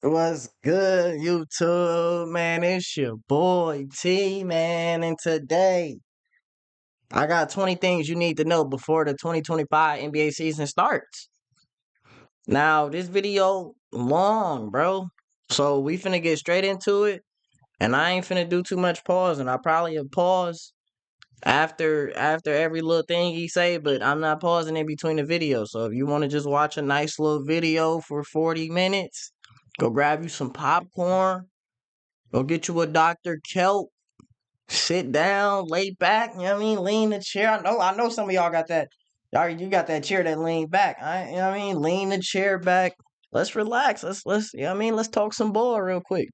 What's good, YouTube, man? It's your boy T, man. And today, I got 20 things you need to know before the 2025 NBA season starts. Now, this video long, bro. So we finna get straight into it. And I ain't finna do too much pausing. I probably have paused after every little thing he say, but I'm not pausing in between the videos. So if you want to just watch a nice little video for 40 minutes, go grab you some popcorn. Go get you a Dr. Kelp. Sit down, lay back. You know what I mean? Lean the chair. I know some of y'all got that. You got that chair that lean back. You know what I mean? Lean the chair back. Let's relax. You know what I mean? Let's talk some ball real quick.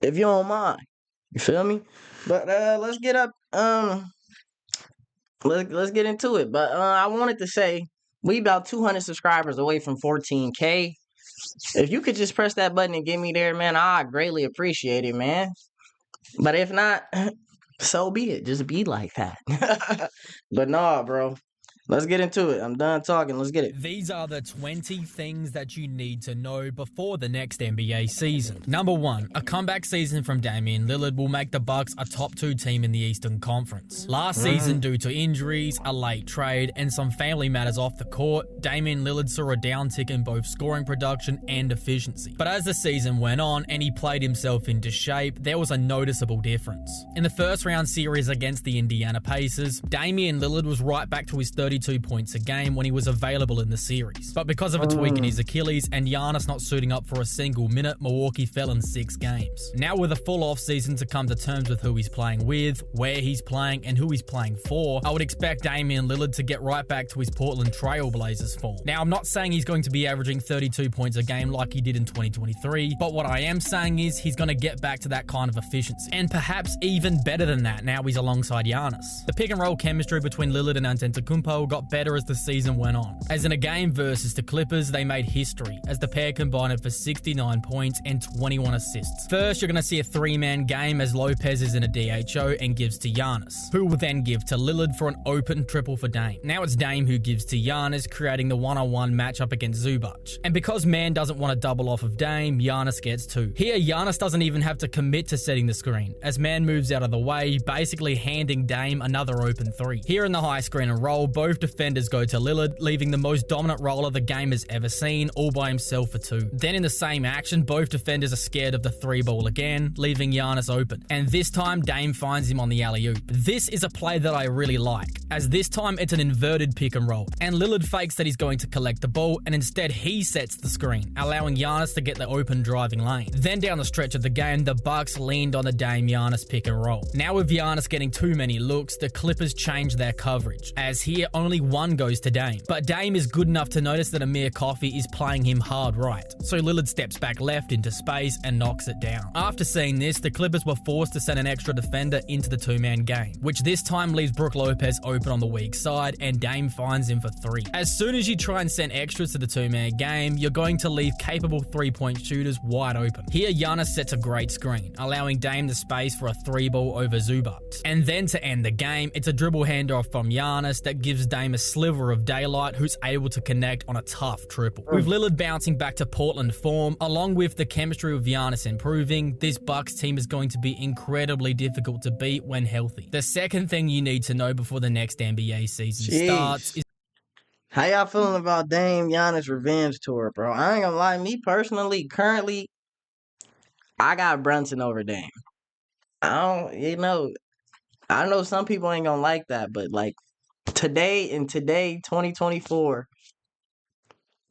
If you don't mind. You feel me? But let's get up. Let's get into it. But I wanted to say we about 200 subscribers away from 14K. If you could just press that button and get me there, man, I greatly appreciate it, man. But if not, so be it. Just be like that. But nah, bro. Let's get into it. I'm done talking. Let's get it. These are the 20 things that you need to know before the next NBA season. Number 1, a comeback season from Damian Lillard will make the Bucks a top 2 team in the Eastern Conference. Last season, due to injuries, a late trade, and some family matters off the court, Damian Lillard saw a downtick in both scoring production and efficiency. But as the season went on and he played himself into shape, there was a noticeable difference. In the first round series against the Indiana Pacers, Damian Lillard was right back to his 32 points a game when he was available in the series. But because of a tweak in his Achilles and Giannis not suiting up for a single minute, Milwaukee fell in 6 games. Now with a full offseason to come to terms with who he's playing with, where he's playing, and who he's playing for, I would expect Damian Lillard to get right back to his Portland Trail Blazers form. Now I'm not saying he's going to be averaging 32 points a game like he did in 2023, but what I am saying is he's going to get back to that kind of efficiency. And perhaps even better than that now he's alongside Giannis. The pick and roll chemistry between Lillard and Antetokounmpo got better as the season went on. As in a game versus the Clippers, they made history as the pair combined for 69 points and 21 assists. First, you're going to see a 3-man game as Lopez is in a DHO and gives to Giannis, who will then give to Lillard for an open triple for Dame. Now it's Dame who gives to Giannis, creating the one-on-one matchup against Zubac. And because Man doesn't want to double off of Dame, Giannis gets 2. Here, Giannis doesn't even have to commit to setting the screen, as Man moves out of the way, basically handing Dame another open 3. Here in the high screen and roll, both defenders go to Lillard, leaving the most dominant roller the game has ever seen, all by himself for 2. Then in the same action, both defenders are scared of the 3 ball again, leaving Giannis open. And this time, Dame finds him on the alley-oop. This is a play that I really like, as this time it's an inverted pick and roll, and Lillard fakes that he's going to collect the ball, and instead he sets the screen, allowing Giannis to get the open driving lane. Then down the stretch of the game, the Bucks leaned on the Dame Giannis pick and roll. Now with Giannis getting too many looks, the Clippers changed their coverage, as here only one goes to Dame. But Dame is good enough to notice that Amir Coffey is playing him hard right, so Lillard steps back left into space and knocks it down. After seeing this, the Clippers were forced to send an extra defender into the 2-man game, which this time leaves Brook Lopez open on the weak side, and Dame finds him for 3. As soon as you try and send extras to the 2-man game, you're going to leave capable 3-point shooters wide open. Here, Giannis sets a great screen, allowing Dame the space for a 3-ball over Zubac. And then to end the game, it's a dribble handoff from Giannis that gives Dame a sliver of daylight who's able to connect on a tough triple. With Lillard bouncing back to Portland form, along with the chemistry of Giannis improving, this Bucks team is going to be incredibly difficult to beat when healthy. The second thing you need to know before the next NBA season starts is... How y'all feeling about Dame Giannis revenge tour, bro? I ain't gonna lie, me personally, currently, I got Brunson over Dame. I know some people ain't gonna like that, but like today, 2024,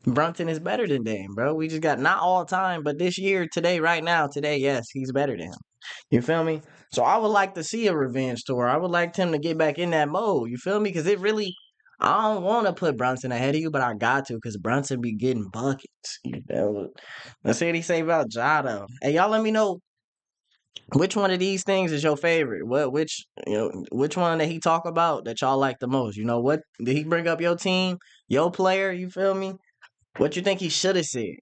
Brunson is better than Dame, bro. We just got, not all time, but this year, today, yes, he's better than him. You feel me? So I would like to see a revenge tour. I would like him to get back in that mode. You feel me? Because I don't want to put Brunson ahead of you, but I got to, because Brunson be getting buckets. You know? Let's see what he say about Ja, though. Hey, y'all let me know which one of these things is your favorite. Which one that he talk about that y'all like the most? You know, what did he bring up your team, your player? You feel me? What you think he should have said?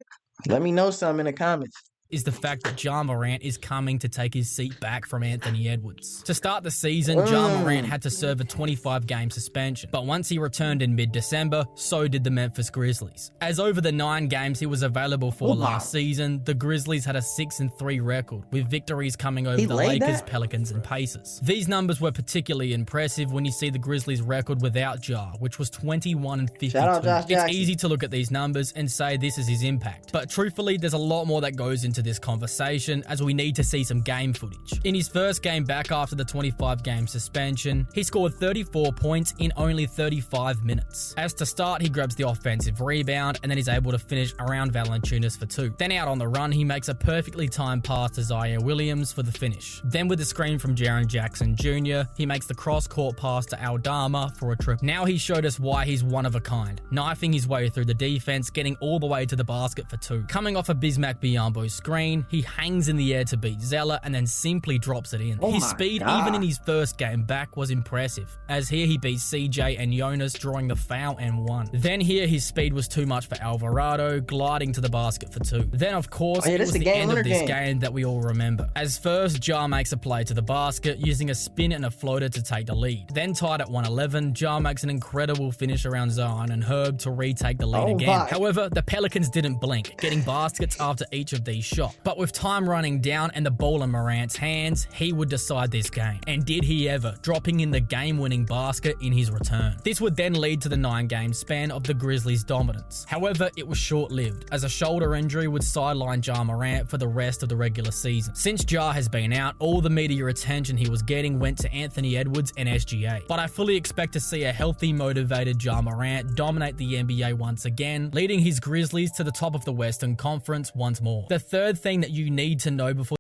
Let me know something in the comments. is the fact that Ja Morant is coming to take his seat back from Anthony Edwards. To start the season, Ja Morant had to serve a 25-game suspension, but once he returned in mid-December, so did the Memphis Grizzlies. As over the 9 games he was available for last season, the Grizzlies had a 6-3 record, with victories coming over the Lakers, Pelicans, and Pacers. These numbers were particularly impressive when you see the Grizzlies' record without Ja, which was 21-52. It's easy to look at these numbers and say this is his impact, but truthfully, there's a lot more that goes into this conversation, as we need to see some game footage. In his first game back after the 25-game suspension, he scored 34 points in only 35 minutes. As to start, he grabs the offensive rebound and then is able to finish around Valanciunas for 2. Then out on the run, he makes a perfectly timed pass to Zaire Williams for the finish. Then with a screen from Jaren Jackson Jr., he makes the cross-court pass to Aldama for a triple. Now he showed us why he's one of a kind, knifing his way through the defense, getting all the way to the basket for 2. Coming off a Bismack Biyombo screen, he hangs in the air to beat Zeller and then simply drops it in. His speed, even in his first game back, was impressive, as here he beats CJ and Jonas, drawing the foul and 1. Then here his speed was too much for Alvarado, gliding to the basket for 2. Then of course, it was the end of this game that we all remember, as first Ja makes a play to the basket, using a spin and a floater to take the lead. Then tied at 111, Ja makes an incredible finish around Zion and Herb to retake the lead again. However, the Pelicans didn't blink, getting baskets after each of these shots. But with time running down and the ball in Morant's hands, he would decide this game. And did he ever, dropping in the game-winning basket in his return. This would then lead to the 9-game span of the Grizzlies' dominance. However, it was short-lived, as a shoulder injury would sideline Ja Morant for the rest of the regular season. Since Ja has been out, all the media attention he was getting went to Anthony Edwards and SGA. But I fully expect to see a healthy, motivated Ja Morant dominate the NBA once again, leading his Grizzlies to the top of the Western Conference once more. The third thing that you need to know before...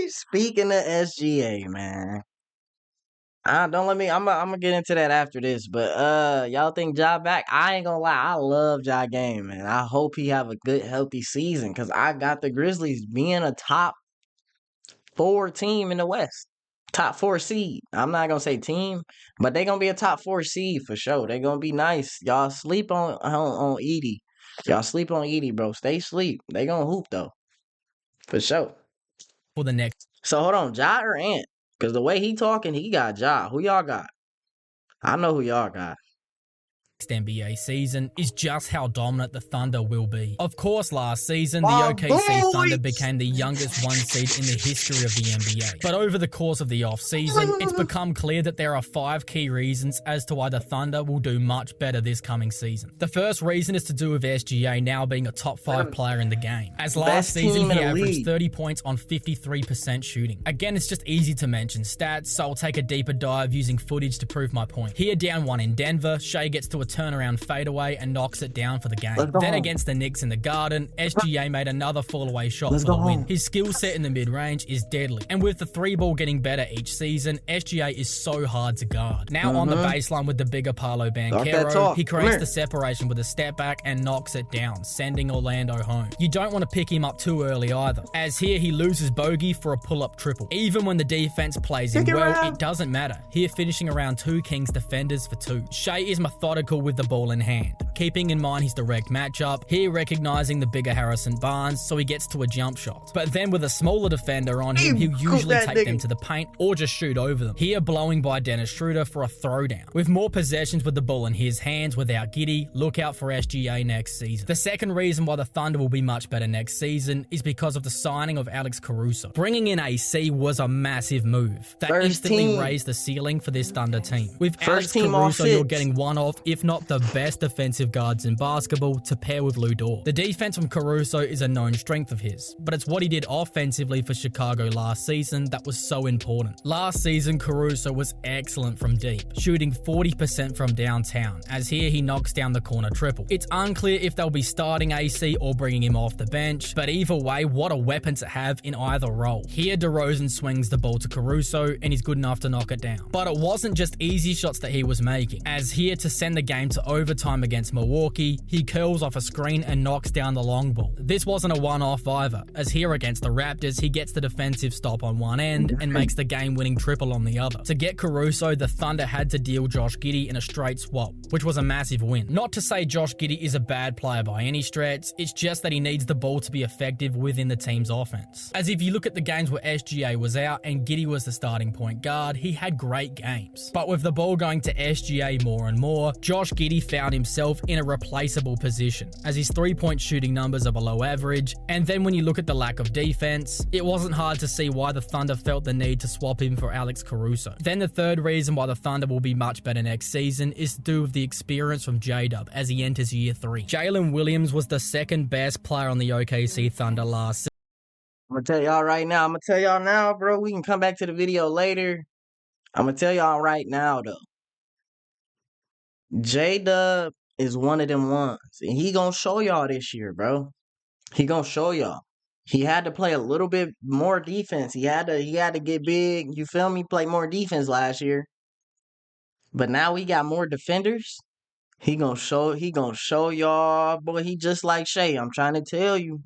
Speaking of SGA, man. Don't let me. I'm gonna get into that after this, but y'all think Ja back? I ain't gonna lie, I love Ja game, man. I hope he have a good, healthy season, because I got the Grizzlies being a top 4 team in the West, top 4 seed. I'm not gonna say team, but they gonna be a top 4 seed for sure. They gonna be nice. Y'all sleep on Edie. Y'all sleep on Edie, bro. Stay sleep. They gonna hoop though, for sure. For the next. So hold on, Ja or Ant? Because the way he talking, he got Ja. Who y'all got? I know who y'all got. NBA season is just how dominant the Thunder will be. Of course, last season, the OKC Thunder became the youngest 1 seed in the history of the NBA. But over the course of the off-season, it's become clear that there are 5 key reasons as to why the Thunder will do much better this coming season. The first reason is to do with SGA now being a top 5 player in the game. As last season, he averaged 30 points on 53% shooting. Again, it's just easy to mention stats, so I'll take a deeper dive using footage to prove my point. Here, down 1 in Denver, Shai gets to a turnaround fadeaway and knocks it down for the game. Then against the Knicks in the Garden, SGA made another fall-away shot for the win. His skill set in the mid-range is deadly, and with the 3-ball getting better each season, SGA is so hard to guard. Now on the baseline with the bigger Paolo Banchero, he creates the separation with a step back and knocks it down, sending Orlando home. You don't want to pick him up too early either, as here he loses bogey for a pull-up triple. Even when the defense plays him well, it doesn't matter. Here finishing around 2 Kings defenders for 2. Shai is methodical with the ball in hand, keeping in mind his direct matchup, here recognizing the bigger Harrison Barnes, so he gets to a jump shot. But then with a smaller defender on him, he'll usually take them to the paint or just shoot over them. Here blowing by Dennis Schroeder for a throwdown. With more possessions with the ball in his hands without Giddey, look out for SGA next season. The second reason why the Thunder will be much better next season is because of the signing of Alex Caruso. Bringing in AC was a massive move that instantly raised the ceiling for this Thunder team. With Alex Caruso, you're getting one of, if not the best defensive guards in basketball to pair with Lou Dort. The defense from Caruso is a known strength of his, but it's what he did offensively for Chicago last season that was so important. Last season, Caruso was excellent from deep, shooting 40% from downtown, as here he knocks down the corner triple. It's unclear if they'll be starting AC or bringing him off the bench, but either way, what a weapon to have in either role. Here, DeRozan swings the ball to Caruso, and he's good enough to knock it down. But it wasn't just easy shots that he was making, as here to send the game game to overtime against Milwaukee, he curls off a screen and knocks down the long ball. This wasn't a one-off either, as here against the Raptors, he gets the defensive stop on one end and makes the game-winning triple on the other. To get Caruso, the Thunder had to deal Josh Giddey in a straight swap, which was a massive win. Not to say Josh Giddey is a bad player by any stretch, it's just that he needs the ball to be effective within the team's offense. As if you look at the games where SGA was out and Giddey was the starting point guard, he had great games. But with the ball going to SGA more and more, Josh Giddey found himself in a replaceable position, as his three-point shooting numbers are below average, and then when you look at the lack of defense, it wasn't hard to see why the Thunder felt the need to swap him for Alex Caruso. Then the third reason why the Thunder will be much better next season is to do with the experience from J-Dub as he enters year 3. Jalen Williams was the second best player on the OKC Thunder last season. I'm going to tell y'all right now. I'm going to tell y'all now, bro. We can come back to the video later. I'm going to tell y'all right now, though. J-Dub is one of them ones. And he going to show y'all this year, bro. He going to show y'all. He had to play a little bit more defense. He had to get big. You feel me? Play more defense last year. But now we got more defenders. He gonna show y'all, boy, he just like Shea. I'm trying to tell you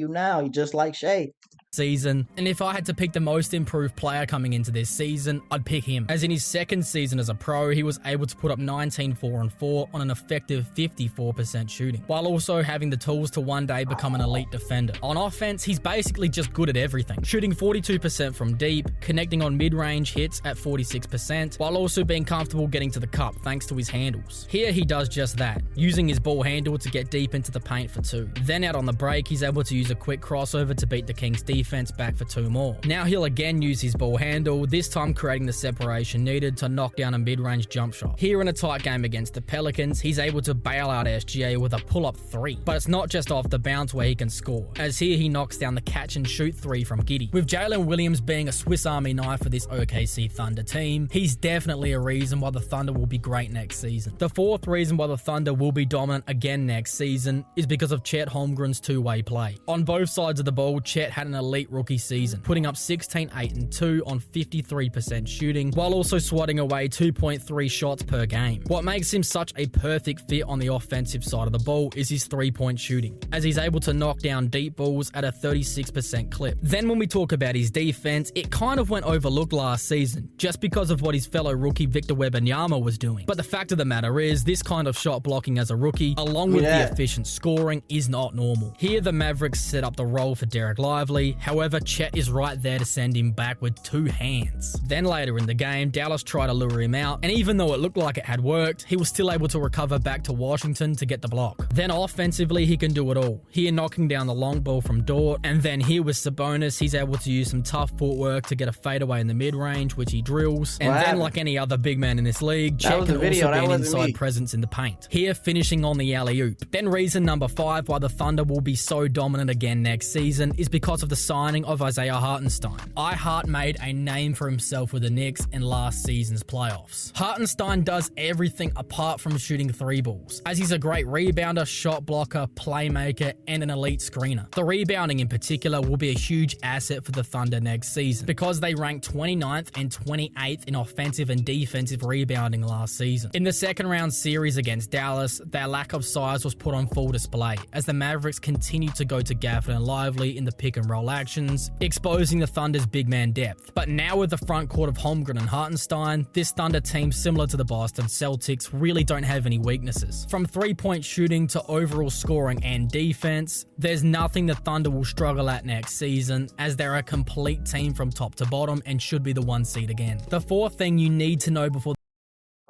now, he just like Shea. Season, and if I had to pick the most improved player coming into this season, I'd pick him. As in his second season as a pro, he was able to put up 19, 4 and 4 on an effective 54% shooting, while also having the tools to one day become an elite defender. On offense, he's basically just good at everything, shooting 42% from deep, connecting on mid-range hits at 46%, while also being comfortable getting to the cup thanks to his handles. Here he does just that, using his ball handle to get deep into the paint for 2. Then out on the break, he's able to use a quick crossover to beat the Kings defense back for 2 more. Now he'll again use his ball handle, this time creating the separation needed to knock down a mid-range jump shot. Here in a tight game against the Pelicans, he's able to bail out SGA with a pull-up 3. But it's not just off the bounce where he can score, as here he knocks down the catch-and-shoot 3 from Giddey. With Jalen Williams being a Swiss Army knife for this OKC Thunder team, he's definitely a reason why the Thunder will be great next season. The fourth reason why the Thunder will be dominant again next season is because of Chet Holmgren's two-way play. On both sides of the ball, Chet had an elite rookie season, putting up 16, 8 and 2 on 53% shooting, while also swatting away 2.3 shots per game. What makes him such a perfect fit on the offensive side of the ball is his three-point shooting, as he's able to knock down deep balls at a 36% clip. Then when we talk about his defense, it kind of went overlooked last season, just because of what his fellow rookie Victor Wembanyama was doing. But the fact of the matter is, this kind of shot blocking as a rookie, along with the efficient scoring, is not normal. Here the Mavericks set up the role for Derek Lively, however Chet is right there to send him back with 2 hands. Then later in the game, Dallas tried to lure him out, and even though it looked like it had worked, he was still able to recover back to Washington to get the block. Then offensively, he can do it all. Here knocking down the long ball from Dort, and then here with Sabonis, he's able to use some tough footwork to get a fadeaway in the mid-range, which he drills. And then like any other big man in this league, Chet can also be an inside presence in the paint. Here finishing on the alley-oop. Then reason number 5 why the Thunder will be so dominant again next season is because of the signing of Isaiah Hartenstein. Hart made a name for himself with the Knicks in last season's playoffs. Hartenstein does everything apart from shooting 3 balls, as he's a great rebounder, shot blocker, playmaker, and an elite screener. The rebounding in particular will be a huge asset for the Thunder next season, because they ranked 29th and 28th in offensive and defensive rebounding last season. In the second round series against Dallas, their lack of size was put on full display, as the Mavericks continued to go to Gafford and Lively in the pick and roll actions, exposing the Thunder's big man depth. But now with the front court of Holmgren and Hartenstein, this Thunder team, similar to the Boston Celtics, really don't have any weaknesses. From 3-point shooting to overall scoring and defense, there's nothing the Thunder will struggle at next season, as they're a complete team from top to bottom and should be the 1 seed again. The fourth thing you need to know before...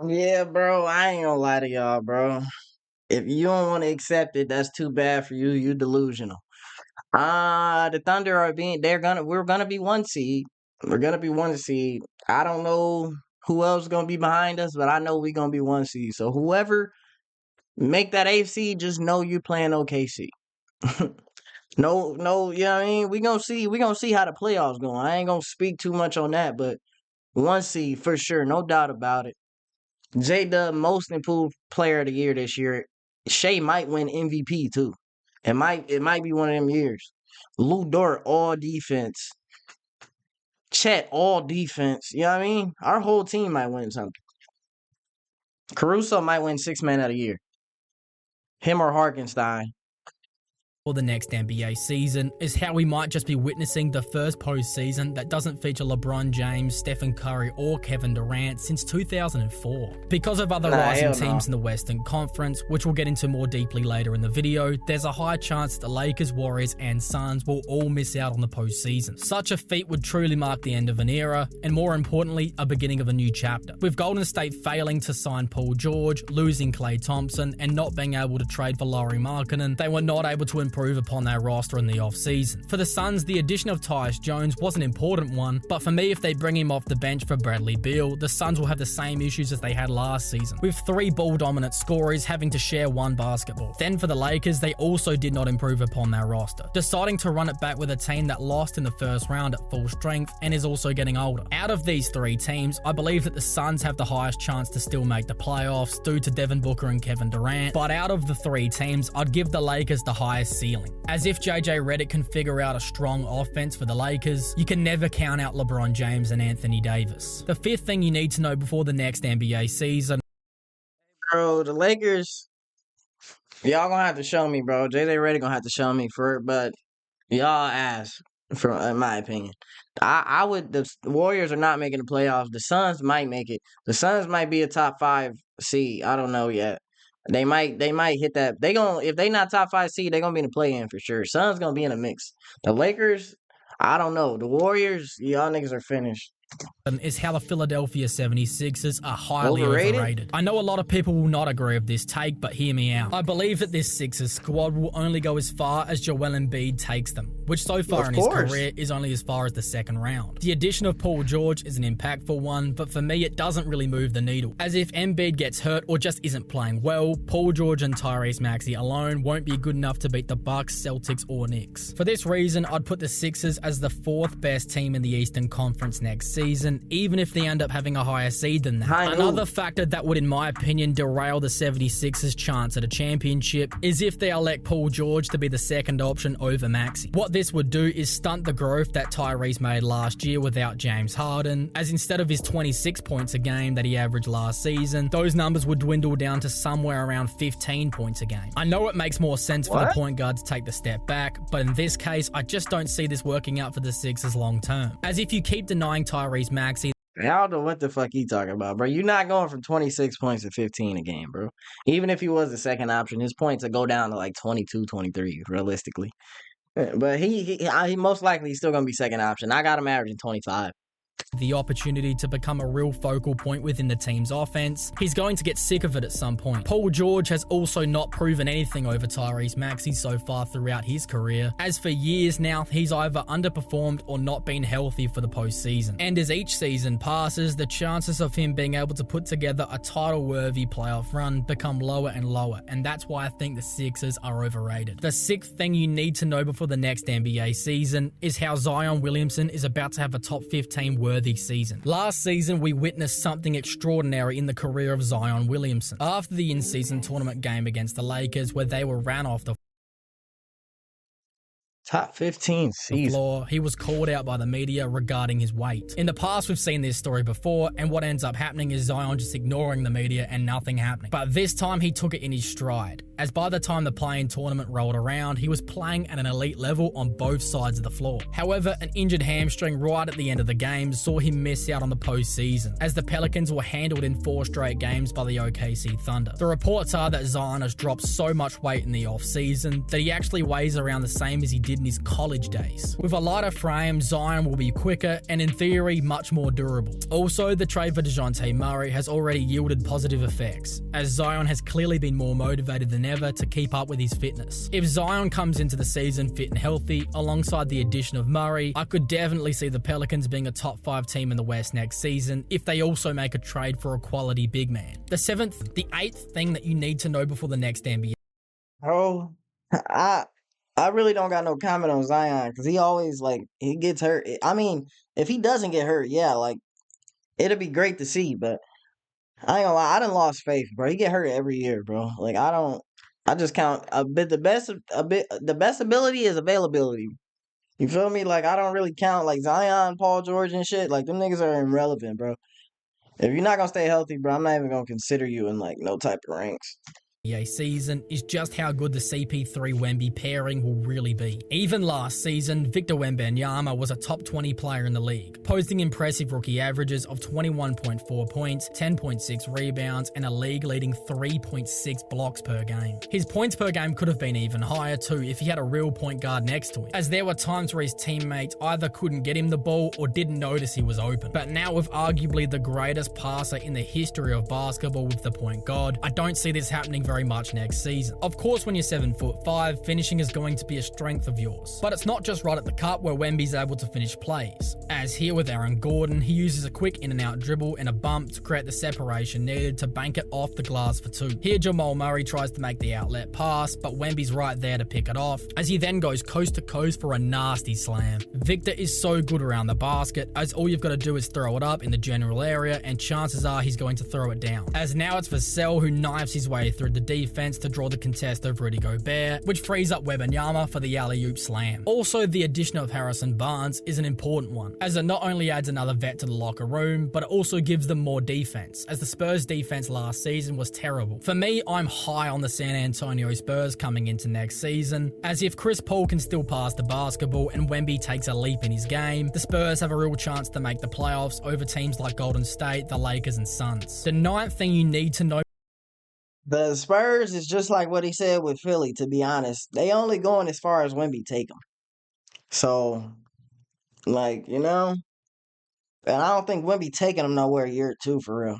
Yeah, bro, I ain't gonna lie to y'all, bro. If you don't want to accept it, that's too bad for you. You delusional. The Thunder we're gonna be 1 seed. We're gonna be 1 seed. I don't know who else is gonna be behind us, but I know we're gonna be 1 seed. So whoever make that 8th seed, just know you're playing OKC. No, you know what I mean? We're gonna see how the playoffs go. I ain't gonna speak too much on that, but 1 seed for sure, no doubt about it. J-Dub, most improved player of the year this year. Shea might win MVP too. It might be one of them years. Lou Dort, all defense. Chet, all defense. You know what I mean? Our whole team might win something. Caruso might win six man of the year. Him or Harkenstein. For the next NBA season is how we might just be witnessing the first postseason that doesn't feature LeBron James, Stephen Curry, or Kevin Durant since 2004. Because of other rising teams in the Western Conference, which we'll get into more deeply later in the video, there's a high chance that the Lakers, Warriors, and Suns will all miss out on the postseason. Such a feat would truly mark the end of an era, and more importantly, a beginning of a new chapter. With Golden State failing to sign Paul George, losing Klay Thompson, and not being able to trade for Lauri Markkanen, they were not able to improve upon their roster in the off-season. For the Suns, the addition of Tyus Jones was an important one, but for me, if they bring him off the bench for Bradley Beal, the Suns will have the same issues as they had last season, with three ball-dominant scorers having to share one basketball. Then for the Lakers, they also did not improve upon their roster, deciding to run it back with a team that lost in the first round at full strength and is also getting older. Out of these three teams, I believe that the Suns have the highest chance to still make the playoffs due to Devin Booker and Kevin Durant, but out of the three teams, I'd give the Lakers the highest ceiling. As if JJ Redick can figure out a strong offense for the Lakers, you can never count out LeBron James and Anthony Davis. The fifth thing you need to know before the next NBA season. Bro, the Lakers, y'all gonna have to show me, bro. JJ Redick gonna have to show me for it, but y'all ass, in my opinion. The Warriors are not making the playoffs. The Suns might make it. The Suns might be a top 5 seed. I don't know yet. They might hit that. If they not top 5 seed, they're gonna be in the play-in for sure. Suns gonna be in a mix. The Lakers, I don't know. The Warriors, y'all niggas are finished. Is how the Philadelphia 76ers are highly overrated. I know a lot of people will not agree with this take, but hear me out. I believe that this Sixers squad will only go as far as Joel Embiid takes them, which so far in his career is only as far as the second round. The addition of Paul George is an impactful one, but for me it doesn't really move the needle. As if Embiid gets hurt or just isn't playing well, Paul George and Tyrese Maxey alone won't be good enough to beat the Bucks, Celtics, or Knicks. For this reason, I'd put the Sixers as the 4th best team in the Eastern Conference next season, even if they end up having a higher seed than that. Another factor that would, in my opinion, derail the 76ers' chance at a championship is if they elect Paul George to be the second option over Maxey. What this would do is stunt the growth that Tyrese made last year without James Harden, as instead of his 26 points a game that he averaged last season, those numbers would dwindle down to somewhere around 15 points a game. I know it makes more sense for the point guard to take the step back, but in this case, I just don't see this working out for the Sixers long term. As if you keep denying Tyrese Maxey, I don't know what the fuck you talking about, bro. You're not going from 26 points to 15 a game, bro. Even if he was the second option, his points would go down to like 22, 23, realistically. But he most likely still going to be second option. I got him averaging 25. The opportunity to become a real focal point within the team's offense, he's going to get sick of it at some point. Paul George has also not proven anything over Tyrese Maxey so far throughout his career, as for years now, he's either underperformed or not been healthy for the postseason. And as each season passes, the chances of him being able to put together a title-worthy playoff run become lower and lower, and that's why I think the Sixers are overrated. The 6th thing you need to know before the next NBA season is how Zion Williamson is about to have a top 15 worthy season. Last season, we witnessed something extraordinary in the career of Zion Williamson. After the in-season tournament game against the Lakers, where they were ran off the top 15 season floor, he was called out by the media regarding his weight. In the past, we've seen this story before, and what ends up happening is Zion just ignoring the media and nothing happening. But this time, he took it in his stride, as by the time the play-in tournament rolled around, he was playing at an elite level on both sides of the floor. However, an injured hamstring right at the end of the game saw him miss out on the postseason, as the Pelicans were handled in 4 straight games by the OKC Thunder. The reports are that Zion has dropped so much weight in the off-season that he actually weighs around the same as he did in his college days. With a lighter frame, Zion will be quicker and, in theory, much more durable. Also, the trade for DeJounte Murray has already yielded positive effects, as Zion has clearly been more motivated than ever to keep up with his fitness. If Zion comes into the season fit and healthy, alongside the addition of Murray, I could definitely see the Pelicans being a top 5 team in the West next season if they also make a trade for a quality big man. The 8th thing that you need to know before the next NBA. Bro, I really don't got no comment on Zion because he always he gets hurt. I mean, if he doesn't get hurt, yeah, it'll be great to see. But I ain't gonna lie, I done lost faith, bro. He get hurt every year, bro. I just count a bit. The best ability is availability. You feel me? I don't really count Zion, Paul George, and shit. Them niggas are irrelevant, bro. If you're not gonna stay healthy, bro, I'm not even gonna consider you in like no type of ranks. Season is just how good the CP3 Wemby pairing will really be. Even last season, Victor Wembanyama was a top 20 player in the league, posting impressive rookie averages of 21.4 points, 10.6 rebounds, and a league-leading 3.6 blocks per game. His points per game could have been even higher too if he had a real point guard next to him, as there were times where his teammates either couldn't get him the ball or didn't notice he was open. But now with arguably the greatest passer in the history of basketball with the point guard, I don't see this happening very much next season. Of course, when you're 7'5", finishing is going to be a strength of yours. But it's not just right at the cup where Wemby's able to finish plays. As here with Aaron Gordon, he uses a quick in and out dribble and a bump to create the separation needed to bank it off the glass for two. Here Jamal Murray tries to make the outlet pass, but Wemby's right there to pick it off, as he then goes coast to coast for a nasty slam. Victor is so good around the basket, as all you've got to do is throw it up in the general area, and chances are he's going to throw it down. As now it's Vassell who knives his way through the defense to draw the contest over Rudy Gobert, which frees up Wembanyama for the alley-oop slam. Also, the addition of Harrison Barnes is an important one, as it not only adds another vet to the locker room, but it also gives them more defense, as the Spurs defense last season was terrible. For me, I'm high on the San Antonio Spurs coming into next season, as if Chris Paul can still pass the basketball and Wemby takes a leap in his game, the Spurs have a real chance to make the playoffs over teams like Golden State, the Lakers, and Suns. The ninth thing you need to know. The Spurs is just like what he said with Philly, to be honest. They only going as far as Wemby take them. So, like, and I don't think Wemby taking them nowhere year two for real.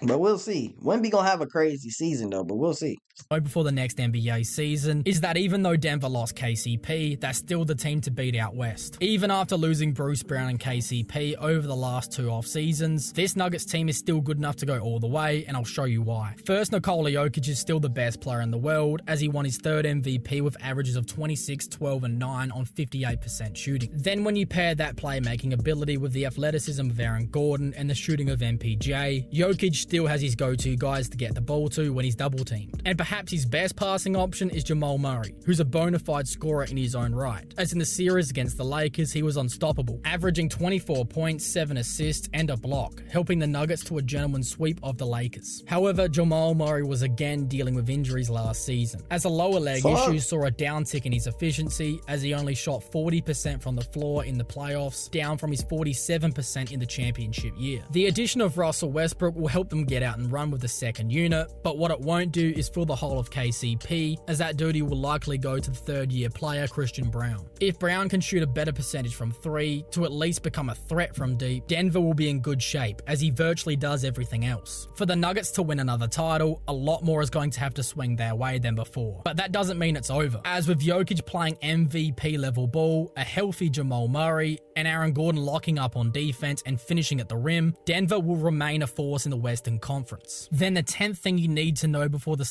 But we'll see. Wemby gonna have a crazy season though, but we'll see. Before the next NBA season is that even though Denver lost KCP, they're still the team to beat out west. Even after losing Bruce Brown and KCP over the last two off seasons, this Nuggets team is still good enough to go all the way, and I'll show you why. First, Nikola Jokic is still the best player in the world, as he won his third MVP with averages of 26, 12, and 9 on 58% shooting. Then when you pair that playmaking ability with the athleticism of Aaron Gordon and the shooting of MPJ, Jokic still has his go-to guys to get the ball to when he's double-teamed. And perhaps his best passing option is Jamal Murray, who's a bona fide scorer in his own right. As in the series against the Lakers, he was unstoppable, averaging 24 points, 7 assists, and a block, helping the Nuggets to a gentleman's sweep of the Lakers. However, Jamal Murray was again dealing with injuries last season, as a lower leg issue saw a downtick in his efficiency, as he only shot 40% from the floor in the playoffs, down from his 47% in the championship year. The addition of Russell Westbrook will help them get out and run with the second unit, but what it won't do is fill the hole of KCP, as that duty will likely go to the third-year player Christian Brown. If Brown can shoot a better percentage from three to at least become a threat from deep, Denver will be in good shape, as he virtually does everything else. For the Nuggets to win another title, a lot more is going to have to swing their way than before. But that doesn't mean it's over, as with Jokic playing MVP level ball, a healthy Jamal Murray, and Aaron Gordon locking up on defense and finishing at the rim, Denver will remain a force in the Western Conference. Then the 10th thing you need to know before the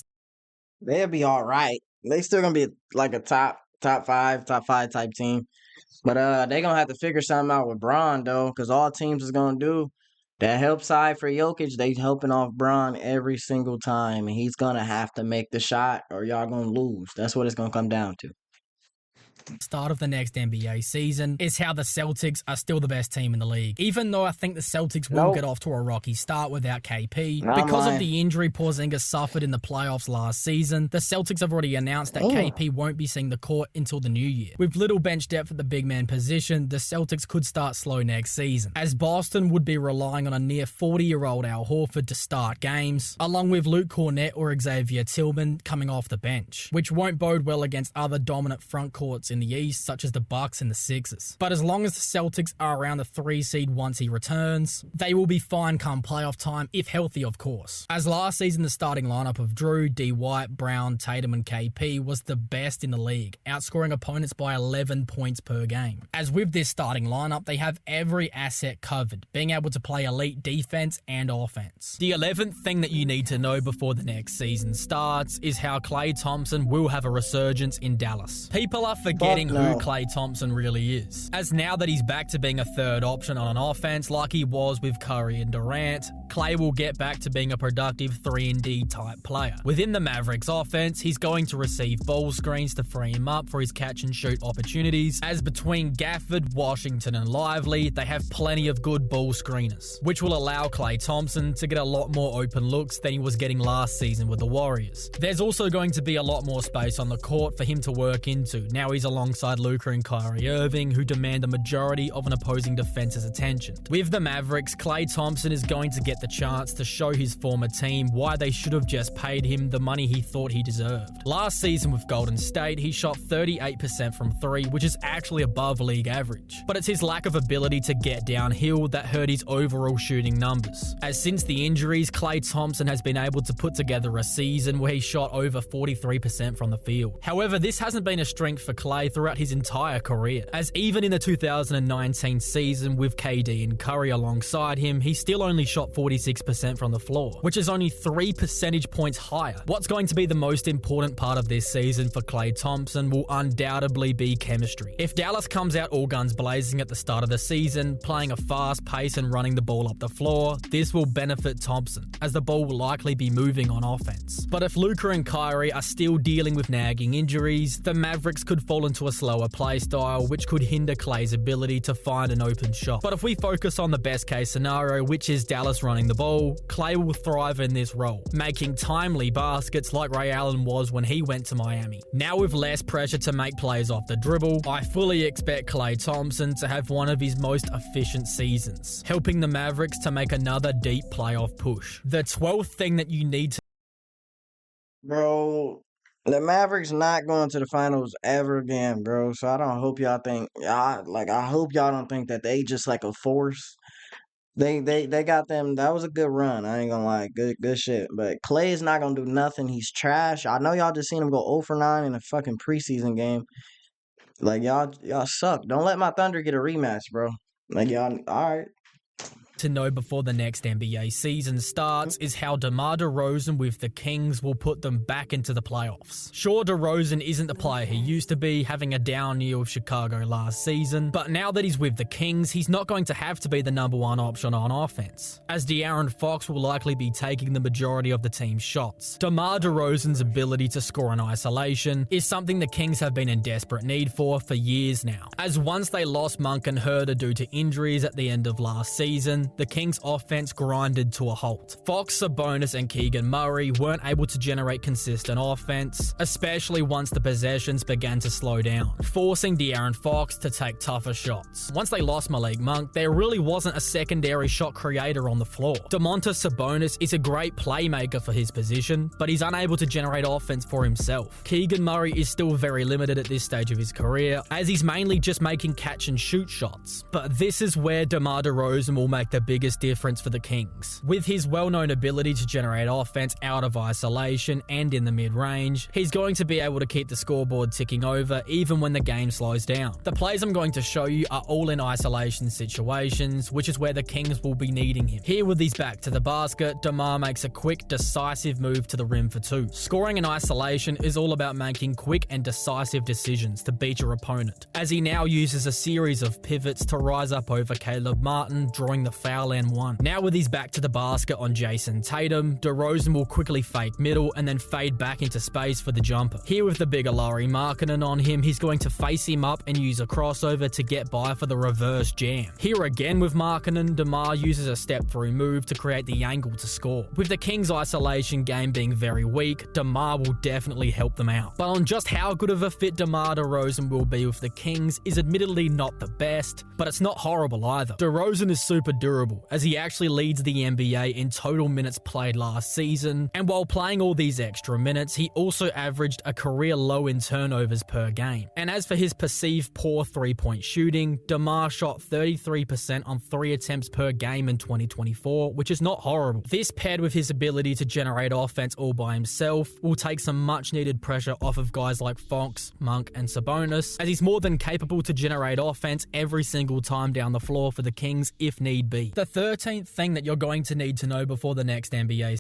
They'll be all right. They still gonna be like a top five type team. But they gonna have to figure something out with Braun though, because all teams is gonna do that help side for Jokic. They helping off Braun every single time, and he's gonna have to make the shot, or y'all gonna lose. That's what it's gonna come down to. Start of the next NBA season is how the Celtics are still the best team in the league. Even though I think the Celtics will get off to a rocky start without KP. Because of the injury Porzingis suffered in the playoffs last season, the Celtics have already announced that KP won't be seeing the court until the new year. With little bench depth at the big man position, the Celtics could start slow next season, as Boston would be relying on a near 40-year-old Al Horford to start games, along with Luke Cornett or Xavier Tillman coming off the bench, which won't bode well against other dominant front courts in the East, such as the Bucks and the Sixers. But as long as the Celtics are around the 3 seed once he returns, they will be fine come playoff time, if healthy of course. As last season the starting lineup of Drew, D. White, Brown, Tatum and KP was the best in the league, outscoring opponents by 11 points per game. As with this starting lineup, they have every asset covered, being able to play elite defense and offense. The 11th thing that you need to know before the next season starts is how Klay Thompson will have a resurgence in Dallas. People are forgetting who Klay Thompson really is, as now that he's back to being a third option on an offense like he was with Curry and Durant, Klay will get back to being a productive 3-and-D type player. Within the Mavericks offense, he's going to receive ball screens to free him up for his catch-and-shoot opportunities, as between Gafford, Washington, and Lively, they have plenty of good ball screeners, which will allow Klay Thompson to get a lot more open looks than he was getting last season with the Warriors. There's also going to be a lot more space on the court for him to work into. Now he's alongside Luka and Kyrie Irving, who demand a majority of an opposing defense's attention. With the Mavericks, Klay Thompson is going to get the chance to show his former team why they should have just paid him the money he thought he deserved. Last season with Golden State, he shot 38% from 3, which is actually above league average. But it's his lack of ability to get downhill that hurt his overall shooting numbers. As since the injuries, Klay Thompson has been able to put together a season where he shot over 43% from the field. However, this hasn't been a strength for Klay throughout his entire career, as even in the 2019 season with KD and Curry alongside him, he still only shot 46% from the floor, which is only 3 percentage points higher. What's going to be the most important part of this season for Klay Thompson will undoubtedly be chemistry. If Dallas comes out all guns blazing at the start of the season, playing a fast pace and running the ball up the floor, this will benefit Thompson, as the ball will likely be moving on offense. But if Luka and Kyrie are still dealing with nagging injuries, the Mavericks could fall into a slower play style, which could hinder Klay's ability to find an open shot. But if we focus on the best case scenario, which is Dallas running the ball, Klay will thrive in this role, making timely baskets like Ray Allen was when he went to Miami. Now with less pressure to make plays off the dribble, I fully expect Klay Thompson to have one of his most efficient seasons, helping the Mavericks to make another deep playoff push. The 12th thing that you need to Bro, the Mavericks not going to the finals ever again, bro. So I don't hope y'all think I hope y'all don't think that they just like a force. They got them. That was a good run. I ain't gonna lie. Good shit. But Clay is not gonna do nothing. He's trash. I know y'all just seen him go 0 for 9 in a fucking preseason game. Like y'all suck. Don't let my Thunder get a rematch, bro. Like y'all alright. know before the next NBA season starts is how DeMar DeRozan with the Kings will put them back into the playoffs. Sure, DeRozan isn't the player he used to be, having a down year with Chicago last season, but now that he's with the Kings, he's not going to have to be the number one option on offense, as De'Aaron Fox will likely be taking the majority of the team's shots. DeMar DeRozan's ability to score in isolation is something the Kings have been in desperate need for years now, as once they lost Monk and Herder due to injuries at the end of last season, the Kings' offense grinded to a halt. Fox, Sabonis, and Keegan Murray weren't able to generate consistent offense, especially once the possessions began to slow down, forcing De'Aaron Fox to take tougher shots. Once they lost Malik Monk, there really wasn't a secondary shot creator on the floor. Domantas Sabonis is a great playmaker for his position, but he's unable to generate offense for himself. Keegan Murray is still very limited at this stage of his career, as he's mainly just making catch-and-shoot shots. But this is where DeMar DeRozan will make the biggest difference for the Kings. With his well-known ability to generate offense out of isolation and in the mid-range, he's going to be able to keep the scoreboard ticking over even when the game slows down. The plays I'm going to show you are all in isolation situations, which is where the Kings will be needing him. Here with his back to the basket, DeMar makes a quick, decisive move to the rim for 2. Scoring in isolation is all about making quick and decisive decisions to beat your opponent, as he now uses a series of pivots to rise up over Caleb Martin, drawing the foul and 1. Now with his back to the basket on Jason Tatum, DeRozan will quickly fake middle and then fade back into space for the jumper. Here with the bigger Lauri Markkanen on him, he's going to face him up and use a crossover to get by for the reverse jam. Here again with Markkanen, DeMar uses a step through move to create the angle to score. With the Kings' isolation game being very weak, DeMar will definitely help them out. But on just how good of a fit DeMar DeRozan will be with the Kings is admittedly not the best, but it's not horrible either. DeRozan is super durable, as he actually leads the NBA in total minutes played last season, and while playing all these extra minutes, he also averaged a career low in turnovers per game. And as for his perceived poor three-point shooting, DeMar shot 33% on 3 attempts per game in 2024, which is not horrible. This paired with his ability to generate offense all by himself will take some much-needed pressure off of guys like Fox, Monk, and Sabonis, as he's more than capable to generate offense every single time down the floor for the Kings if need be. The 13th thing that you're going to need to know before the next NBA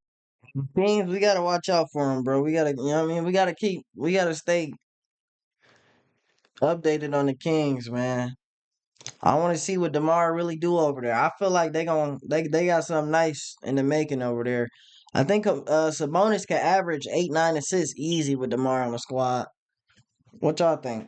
Teams, we gotta watch out for them, bro. We gotta, you know what I mean? We gotta stay updated on the Kings, man. I want to see what DeMar really do over there. I feel like they got something nice in the making over there. I think Sabonis can average 8-9 assists easy with DeMar on the squad. What y'all think?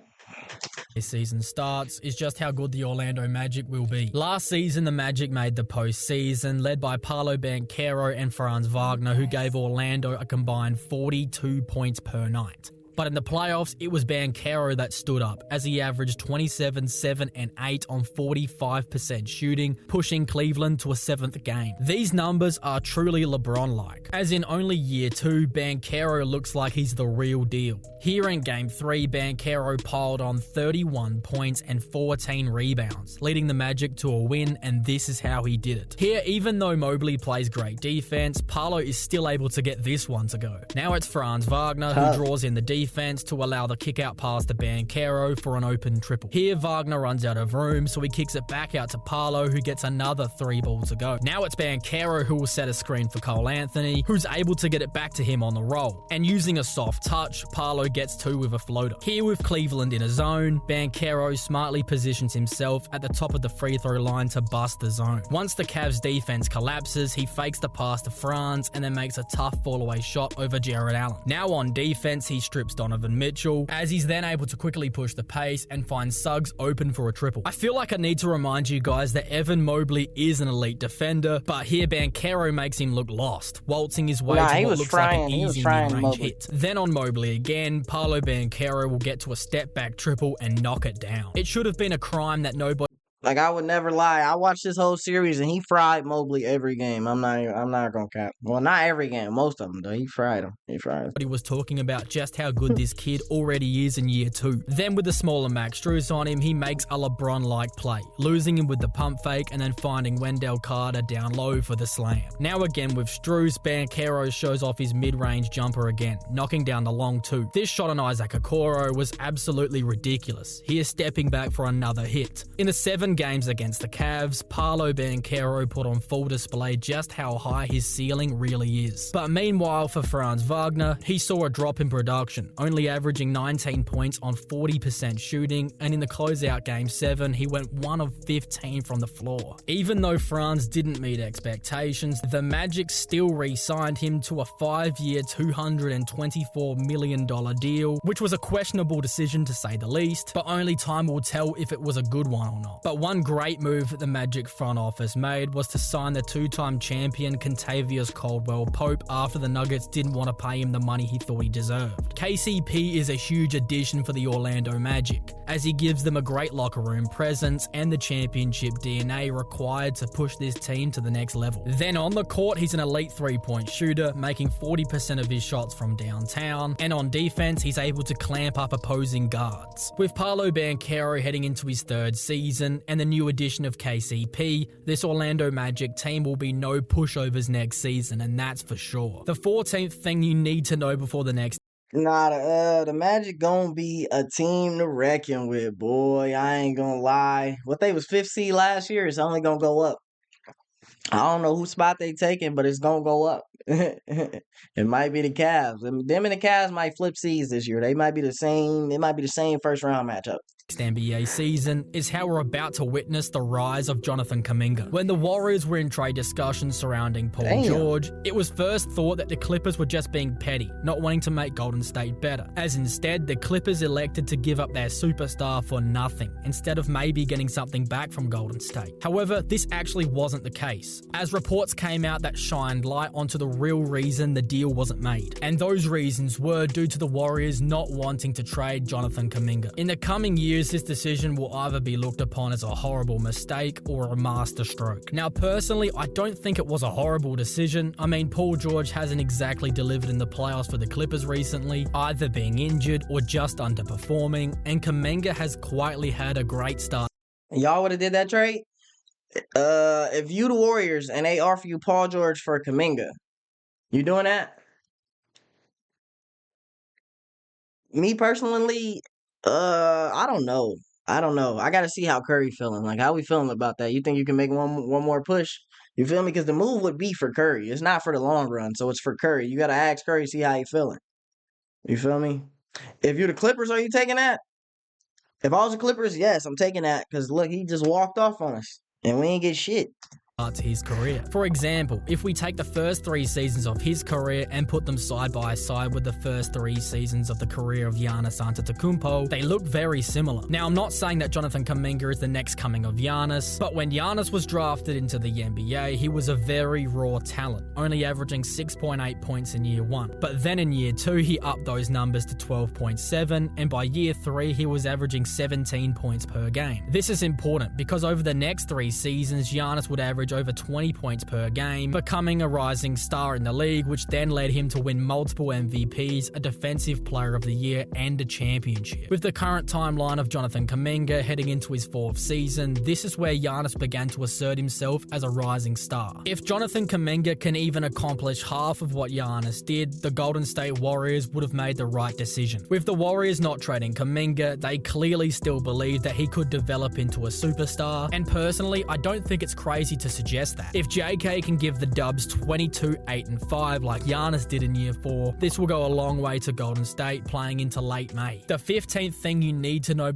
This season starts is just how good the Orlando Magic will be. Last season, the Magic made the postseason, led by Paolo Banchero and Franz Wagner, who gave Orlando a combined 42 points per night. But in the playoffs, it was Banchero that stood up, as he averaged 27, 7, and 8 on 45% shooting, pushing Cleveland to a 7th game. These numbers are truly LeBron-like, as in only year 2, Banchero looks like he's the real deal. Here in Game 3, Banchero piled on 31 points and 14 rebounds, leading the Magic to a win, and this is how he did it. Here, even though Mobley plays great defense, Paolo is still able to get this one to go. Now it's Franz Wagner who draws in the defense to allow the kick-out pass to Banchero for an open triple. Here, Wagner runs out of room, so he kicks it back out to Paolo, who gets another 3 ball to go. Now it's Banchero who will set a screen for Cole Anthony, who's able to get it back to him on the roll. And using a soft touch, Paolo gets 2 with a floater. Here with Cleveland in a zone, Banchero smartly positions himself at the top of the free throw line to bust the zone. Once the Cavs defense collapses, he fakes the pass to Franz and then makes a tough fall-away shot over Jared Allen. Now on defense, he strips Donovan Mitchell, as he's then able to quickly push the pace and find Suggs open for a triple. I feel like I need to remind you guys that Evan Mobley is an elite defender, but here Banchero makes him look lost, waltzing his way to what looks like an easy mid-range hit. Then on Mobley again, Paolo Banchero will get to a step-back triple and knock it down. It should have been a crime that nobody... Like, I would never lie. I watched this whole series and he fried Mobley every game. I'm not gonna cap. Well, not every game, most of them though. He fried him. He was talking about just how good this kid already is in year 2. Then with the smaller Max Strus on him, he makes a LeBron-like play, losing him with the pump fake and then finding Wendell Carter down low for the slam. Now again with Strus, Banchero shows off his mid-range jumper again, knocking down the long 2. This shot on Isaac Okoro was absolutely ridiculous. He is stepping back for another hit. In the 7 games against the Cavs, Paolo Banchero put on full display just how high his ceiling really is. But meanwhile for Franz Wagner, he saw a drop in production, only averaging 19 points on 40% shooting, and in the closeout Game 7, he went 1 of 15 from the floor. Even though Franz didn't meet expectations, the Magic still re-signed him to a 5-year, $224 million deal, which was a questionable decision to say the least, but only time will tell if it was a good one or not. But one great move that the Magic front office made was to sign the 2-time champion Kentavious Caldwell-Pope after the Nuggets didn't want to pay him the money he thought he deserved. KCP is a huge addition for the Orlando Magic, as he gives them a great locker room presence and the championship DNA required to push this team to the next level. Then on the court, he's an elite 3-point shooter, making 40% of his shots from downtown, and on defense, he's able to clamp up opposing guards. With Paolo Banchero heading into his 3rd season, and the new addition of KCP, this Orlando Magic team will be no pushovers next season, and that's for sure. The 14th thing you need to know before the next... Nah, the Magic gonna be a team to reckon with, boy. I ain't gonna lie. What they was 5th seed last year, it's only gonna go up. I don't know whose spot they taking, but it's gonna go up. It might be the Cavs. Them and the Cavs might flip seeds this year. They might be the same. It might be the same first round matchup. NBA season is how we're about to witness the rise of Jonathan Kuminga. When the Warriors were in trade discussions surrounding Paul George, it was first thought that the Clippers were just being petty, not wanting to make Golden State better, as instead the Clippers elected to give up their superstar for nothing, instead of maybe getting something back from Golden State. However, this actually wasn't the case, as reports came out that shined light onto the real reason the deal wasn't made, and those reasons were due to the Warriors not wanting to trade Jonathan Kuminga. In the coming years, this decision will either be looked upon as a horrible mistake or a masterstroke. Now, personally, I don't think it was a horrible decision. I mean, Paul George hasn't exactly delivered in the playoffs for the Clippers recently, either being injured or just underperforming, and Kuminga has quietly had a great start. Y'all would have did that trade? If you the Warriors and they offer you Paul George for Kuminga, you doing that? Me personally, I don't know. I gotta see how Curry feeling. Like, how we feeling about that? You think you can make one more push? You feel me? Because the move would be for Curry. It's not for the long run, so it's for Curry. You gotta ask Curry, see how he feeling. You feel me? If you the Clippers, are you taking that? If I was the Clippers, yes, I'm taking that because look, he just walked off on us and we ain't get shit. To his career. For example, if we take the first 3 seasons of his career and put them side by side with the first 3 seasons of the career of Giannis Antetokounmpo, they look very similar. Now, I'm not saying that Jonathan Kuminga is the next coming of Giannis, but when Giannis was drafted into the NBA, he was a very raw talent, only averaging 6.8 points in year 1. But then in year 2, he upped those numbers to 12.7, and by year 3, he was averaging 17 points per game. This is important because over the next 3 seasons, Giannis would average over 20 points per game, becoming a rising star in the league, which then led him to win multiple MVPs, a Defensive Player of the Year, and a championship. With the current timeline of Jonathan Kuminga heading into his 4th season, this is where Giannis began to assert himself as a rising star. If Jonathan Kuminga can even accomplish half of what Giannis did, the Golden State Warriors would have made the right decision. With the Warriors not trading Kuminga, they clearly still believe that he could develop into a superstar, and personally, I don't think it's crazy to suggest that. If JK can give the Dubs 22, 8, and 5 like Giannis did in year 4, this will go a long way to Golden State playing into late May. The 15th thing you need to know.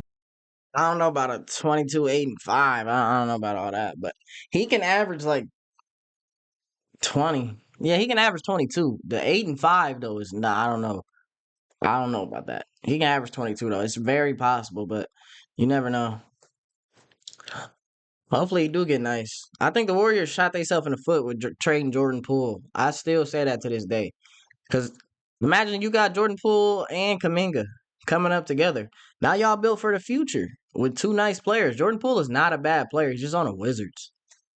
I don't know about a 22, 8, and 5. I don't know about all that, but he can average like 20. Yeah, he can average 22. The 8 and 5 though is nah, I don't know. I don't know about that. He can average 22 though. It's very possible, but you never know. Hopefully he do get nice. I think the Warriors shot themselves in the foot with trading Jordan Poole. I still say that to this day. Because imagine you got Jordan Poole and Kuminga coming up together. Now y'all built for the future with 2 nice players. Jordan Poole is not a bad player. He's just on the Wizards.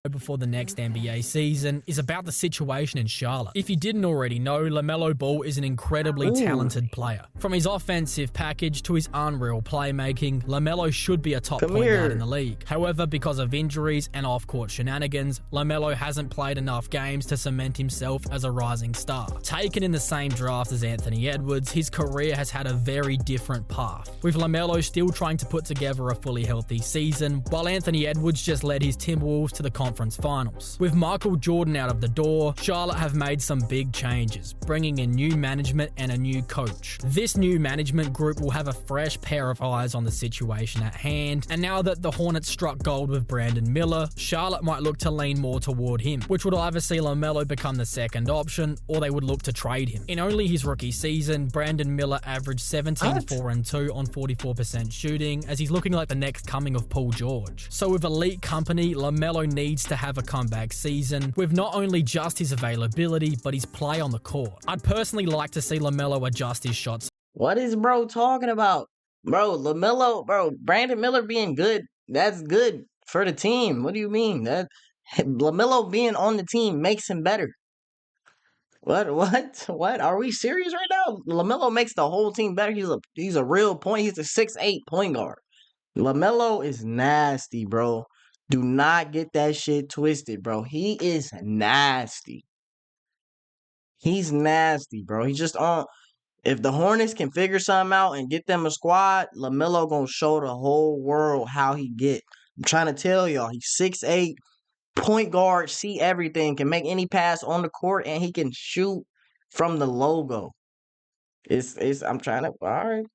Before the next NBA season is about the situation in Charlotte. If you didn't already know, LaMelo Ball is an incredibly talented player. From his offensive package to his unreal playmaking, LaMelo should be a top point guard in the league. However, because of injuries and off-court shenanigans, LaMelo hasn't played enough games to cement himself as a rising star. Taken in the same draft as Anthony Edwards, his career has had a very different path, with LaMelo still trying to put together a fully healthy season, while Anthony Edwards just led his Timberwolves to the conference finals. With Michael Jordan out of the door, Charlotte have made some big changes, bringing in new management and a new coach. This new management group will have a fresh pair of eyes on the situation at hand, and now that the Hornets struck gold with Brandon Miller, Charlotte might look to lean more toward him, which would either see LaMelo become the second option, or they would look to trade him. In only his rookie season, Brandon Miller averaged 17, 4, and 2 on 44% shooting, as he's looking like the next coming of Paul George. So with elite company, LaMelo needs to have a comeback season with not only just his availability, but his play on the court. I'd personally like to see LaMelo adjust his shots. What is bro talking about? Brandon Miller being good, that's good for the team. What do you mean? That LaMelo being on the team makes him better. What? Are we serious right now? LaMelo makes the whole team better. He's a real point. He's a 6'8" point guard. LaMelo is nasty, bro. Do not get that shit twisted, bro. He is nasty. He's nasty, bro. He's just on. If the Hornets can figure something out and get them a squad, LaMelo gonna show the whole world how he get. I'm trying to tell y'all, he's 6'8", point guard, see everything, can make any pass on the court, and he can shoot from the logo. I'm trying to, all right.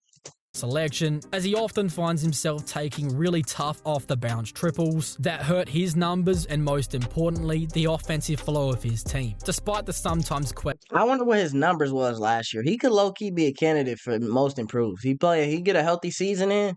Selection, as he often finds himself taking really tough off-the-bounce triples that hurt his numbers and, most importantly, the offensive flow of his team. Despite the sometimes I wonder what his numbers was last year. He could low-key be a candidate for most improved. He get a healthy season in,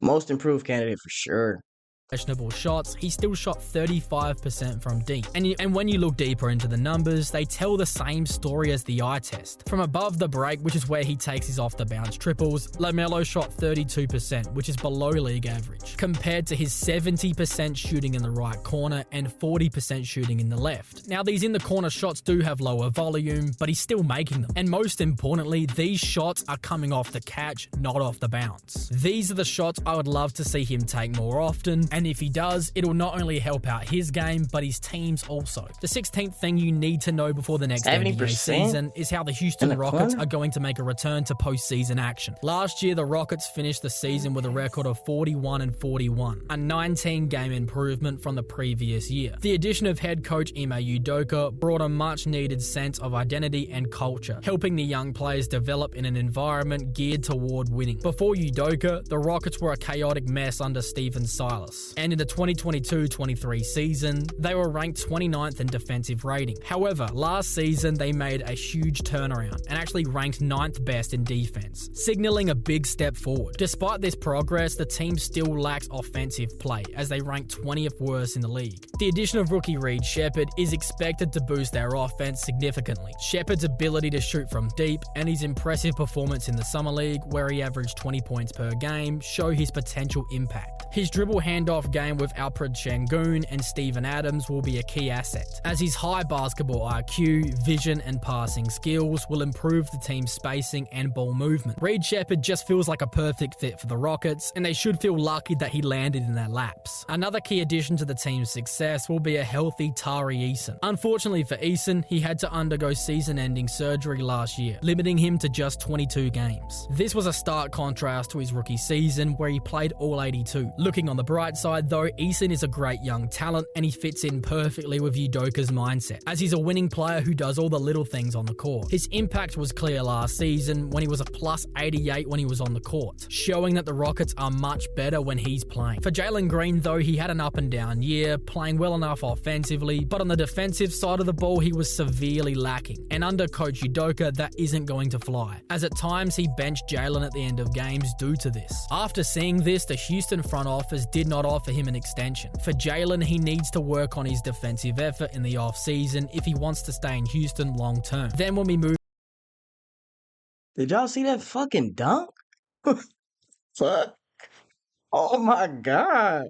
most improved candidate for sure. questionable shots, he still shot 35% from deep. And when you look deeper into the numbers, they tell the same story as the eye test. From above the break, which is where he takes his off-the-bounce triples, LaMelo shot 32%, which is below league average, compared to his 70% shooting in the right corner and 40% shooting in the left. Now, these in-the-corner shots do have lower volume, but he's still making them. And most importantly, these shots are coming off the catch, not off the bounce. These are the shots I would love to see him take more often, And if he does, it'll not only help out his game, but his team's also. The 16th thing you need to know before the next NBA 70% season is how the Houston in the Rockets corner? are going to make a return to postseason action. Last year, the Rockets finished the season with a record of 41-41, a 19-game improvement from the previous year. The addition of head coach Ime Udoka brought a much-needed sense of identity and culture, helping the young players develop in an environment geared toward winning. Before Udoka, the Rockets were a chaotic mess under Stephen Silas, and in the 2022-23 season, they were ranked 29th in defensive rating. However, last season they made a huge turnaround and actually ranked 9th best in defense, signaling a big step forward. Despite this progress, the team still lacks offensive play, as they rank 20th worst in the league. The addition of rookie Reed Shepherd is expected to boost their offense significantly. Shepherd's ability to shoot from deep and his impressive performance in the Summer League, where he averaged 20 points per game, show his potential impact. His dribble handoff game with Alfred Şengün and Steven Adams will be a key asset, as his high basketball IQ, vision, and passing skills will improve the team's spacing and ball movement. Reed Shepherd just feels like a perfect fit for the Rockets, and they should feel lucky that he landed in their laps. Another key addition to the team's success will be a healthy Tari Eason. Unfortunately for Eason, he had to undergo season-ending surgery last year, limiting him to just 22 games. This was a stark contrast to his rookie season, where he played all 82. Looking on the bright side though, Eason is a great young talent, and he fits in perfectly with Udoka's mindset, as he's a winning player who does all the little things on the court. His impact was clear last season when he was a plus 88 when he was on the court, showing that the Rockets are much better when he's playing. For Jalen Green though, he had an up and down year, playing well enough offensively, but on the defensive side of the ball he was severely lacking, and under coach Udoka that isn't going to fly, as at times he benched Jalen at the end of games due to this. After seeing this, the Houston front office did not offer him an extension. For Jalen, he needs to work on his defensive effort in the offseason if he wants to stay in Houston long term. Then when we move Did y'all see that fucking dunk? Fuck. Oh my God.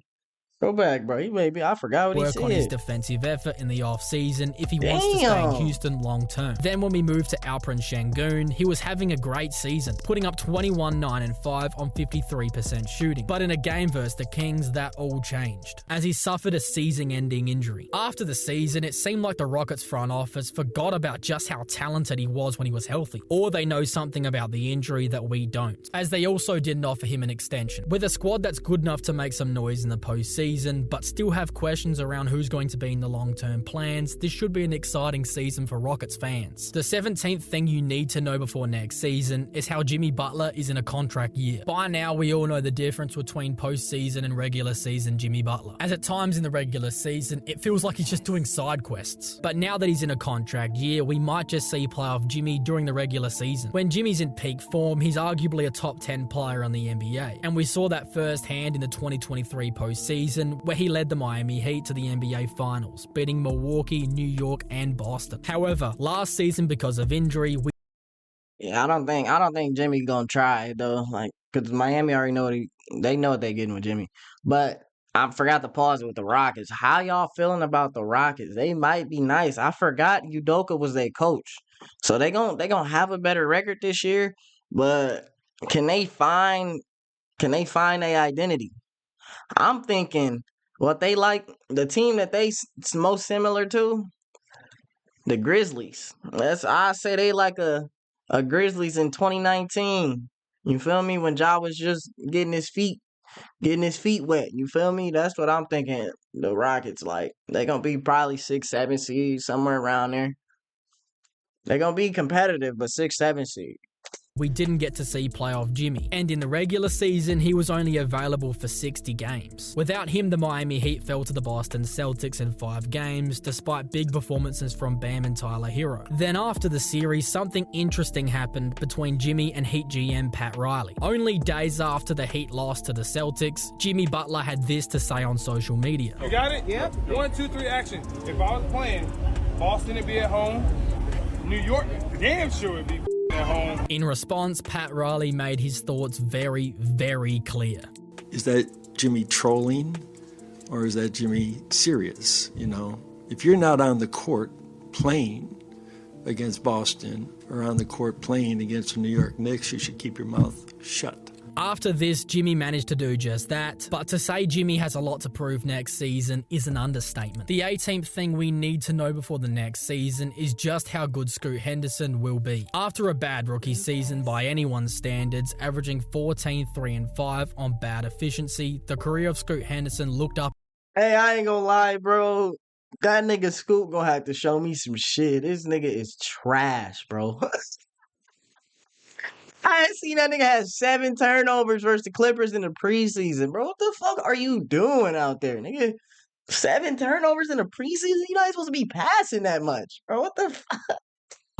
Go back, bro. I forgot what he work on his said. defensive effort in the offseason if he wants to stay in Houston long term. Then when we moved to Alperen Şengün, he was having a great season, putting up 21, 9, and 5 on 53% shooting. But in a game versus the Kings, that all changed, as he suffered a season-ending injury. After the season, it seemed like the Rockets front office forgot about just how talented he was when he was healthy, or they know something about the injury that we don't, as they also didn't offer him an extension. With a squad that's good enough to make some noise in the postseason, but still have questions around who's going to be in the long-term plans, this should be an exciting season for Rockets fans. The 17th thing you need to know before next season is how Jimmy Butler is in a contract year. By now, we all know the difference between postseason and regular season Jimmy Butler, as at times in the regular season, it feels like he's just doing side quests. But now that he's in a contract year, we might just see playoff Jimmy during the regular season. When Jimmy's in peak form, he's arguably a top 10 player on the NBA, and we saw that firsthand in the 2023 postseason, where he led the Miami Heat to the NBA Finals, beating Milwaukee, New York, and Boston. However, last season, because of injury, Yeah, I don't think Jimmy's gonna try it though. Like, cause Miami already know they know what they're getting with Jimmy. But I forgot to pause it with the Rockets. How y'all feeling about the Rockets? They might be nice. I forgot Udoka was their coach, so they gonna have a better record this year. But can they find their identity? I'm thinking what they like, the team that they most similar to, the Grizzlies. I say they like a Grizzlies in 2019. You feel me? When Ja was just getting his feet wet. You feel me? That's what I'm thinking. The Rockets, like, they gonna be probably 6, 7 seed, somewhere around there. They're gonna be competitive, but 6, 7 seed. we didn't get to see playoff Jimmy, and in the regular season he was only available for 60 games. Without him, the Miami Heat fell to the Boston Celtics in 5 games, despite big performances from Bam and Tyler Hero. Then after the series, something interesting happened between Jimmy and Heat GM Pat Riley. Only days after the Heat lost to the Celtics, Jimmy Butler had this to say on social media. You got it? Yep. 1, 2, 3, action. If I was playing, Boston would be at home. New York, damn sure would be at home. In response, Pat Riley made his thoughts very, very clear. Is that Jimmy trolling or is that Jimmy serious? You know, if you're not on the court playing against Boston or on the court playing against the New York Knicks, you should keep your mouth shut. After this, Jimmy managed to do just that, but to say Jimmy has a lot to prove next season is an understatement. The 18th thing we need to know before the next season is just how good Scoot Henderson will be. After a bad rookie season by anyone's standards, averaging 14, 3 and 5 on bad efficiency, the career of Scoot Henderson looked up. Hey, I ain't gonna lie, bro. That nigga Scoot gonna have to show me some shit. This nigga is trash, bro. I ain't seen that nigga have 7 turnovers versus the Clippers in the preseason, bro. What the fuck are you doing out there, nigga? 7 turnovers in the preseason? You're not supposed to be passing that much, bro. What the fuck?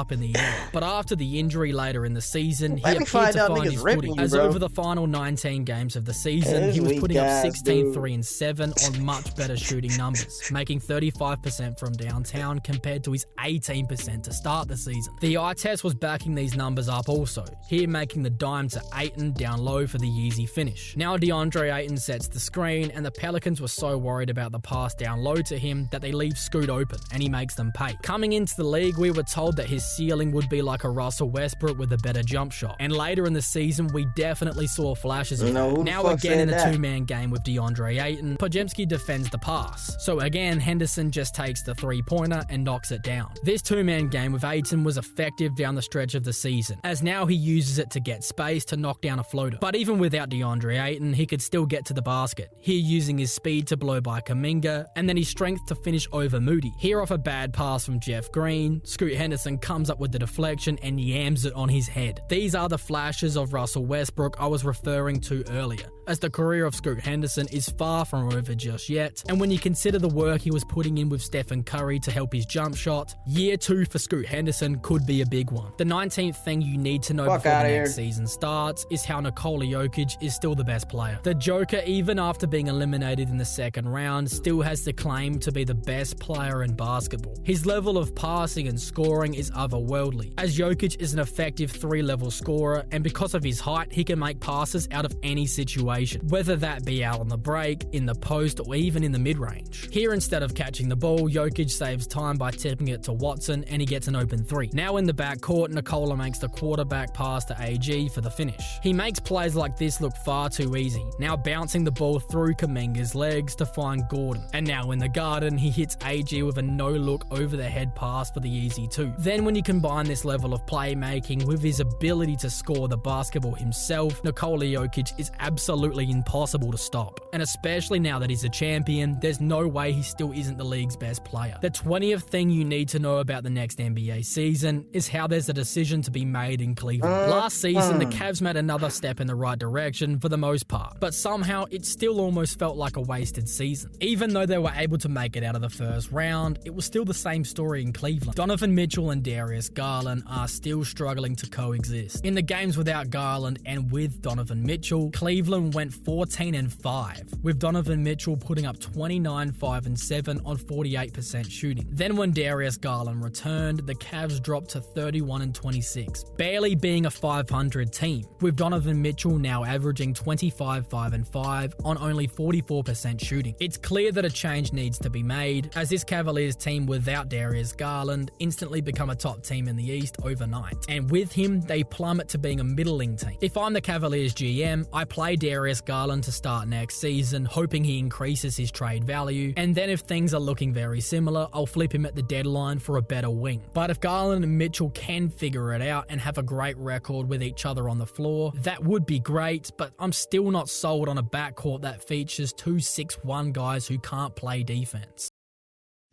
Up in the air. But after the injury later in the season, he Let me appeared find to out find niggas his ripping footing. you, As bro. over the final 19 games of the season, This he was putting up weak-ass 16, dude. 3 and 7 on much better shooting numbers, making 35% from downtown compared to his 18% to start the season. The eye test was backing these numbers up also, here making the dime to Ayton down low for the Yeezy finish. Now DeAndre Ayton sets the screen, and the Pelicans were so worried about the pass down low to him that they leave Scoot open, and he makes them pay. Coming into the league, we were told that his ceiling would be like a Russell Westbrook with a better jump shot. And later in the season, we definitely saw flashes of No, who that. the Now fuck again in said a that? two-man game with DeAndre Ayton, Podziemski defends the pass. So again, Henderson just takes the three-pointer and knocks it down. This two-man game with Ayton was effective down the stretch of the season, as now he uses it to get space to knock down a floater. But even without DeAndre Ayton, he could still get to the basket, here using his speed to blow by Kuminga, and then his strength to finish over Moody. Here off a bad pass from Jeff Green, Scoot Henderson comes up with the deflection and yams it on his head. These are the flashes of Russell Westbrook I was referring to earlier, as the career of Scoot Henderson is far from over just yet, and when you consider the work he was putting in with Stephen Curry to help his jump shot, year 2 for Scoot Henderson could be a big one. The 19th thing you need to know Fuck before the outta next here. season starts is how Nikola Jokic is still the best player. The Joker, even after being eliminated in the second round, still has the claim to be the best player in basketball. His level of passing and scoring is otherworldly, as Jokic is an effective 3-level scorer, and because of his height, he can make passes out of any situation, whether that be out on the break, in the post, or even in the mid-range. Here, instead of catching the ball, Jokic saves time by tipping it to Watson, and he gets an open 3. Now in the backcourt, Nikola makes the quarterback pass to AG for the finish. He makes plays like this look far too easy, now bouncing the ball through Kuminga's legs to find Gordon. And now in the Garden, he hits AG with a no-look over-the-head pass for the easy 2. Then when you combine this level of playmaking with his ability to score the basketball himself, Nikola Jokic is absolutely impossible to stop. And especially now that he's a champion, there's no way he still isn't the league's best player. The 20th thing you need to know about the next NBA season is how there's a decision to be made in Cleveland. Last season, the Cavs made another step in the right direction for the most part, but somehow it still almost felt like a wasted season. Even though they were able to make it out of the first round, it was still the same story in Cleveland. Donovan Mitchell and Darius Garland are still struggling to coexist. In the games without Garland and with Donovan Mitchell, Cleveland went 14 and 5, with Donovan Mitchell putting up 29, 5 and 7 on 48% shooting. Then when Darius Garland returned, the Cavs dropped to 31 and 26, barely being a 500 team, with Donovan Mitchell now averaging 25, 5 and 5 on only 44% shooting. It's clear that a change needs to be made, as this Cavaliers team without Darius Garland instantly become a top team in the East overnight, and with him, they plummet to being a middling team. If I'm the Cavaliers GM, I play Darius Garland to start next season, hoping he increases his trade value, and then if things are looking very similar, I'll flip him at the deadline for a better wing. But if Garland and Mitchell can figure it out and have a great record with each other on the floor, that would be great, but I'm still not sold on a backcourt that features 2 6'1" guys who can't play defense.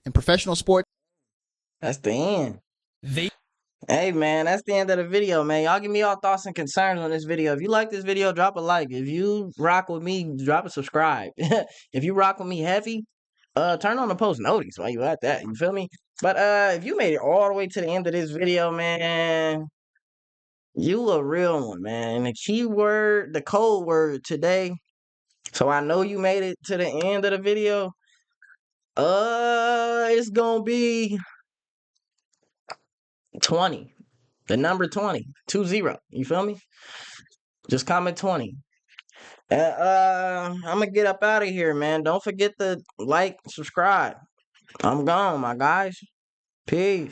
In professional sports, That's the end. The Hey, man, that's the end of the video, man. Y'all give me your thoughts and concerns on this video. If you like this video, drop a like. If you rock with me, drop a subscribe. If you rock with me heavy, turn on the post notice while you at that. You feel me? But if you made it all the way to the end of this video, man, you a real one, man. And the keyword, the code word today, so I know you made it to the end of the video, it's gonna be 20. The number 20. 20. You feel me? Just comment 20. I'm gonna get up out of here, man. Don't forget to like, subscribe. I'm gone, my guys. Peace.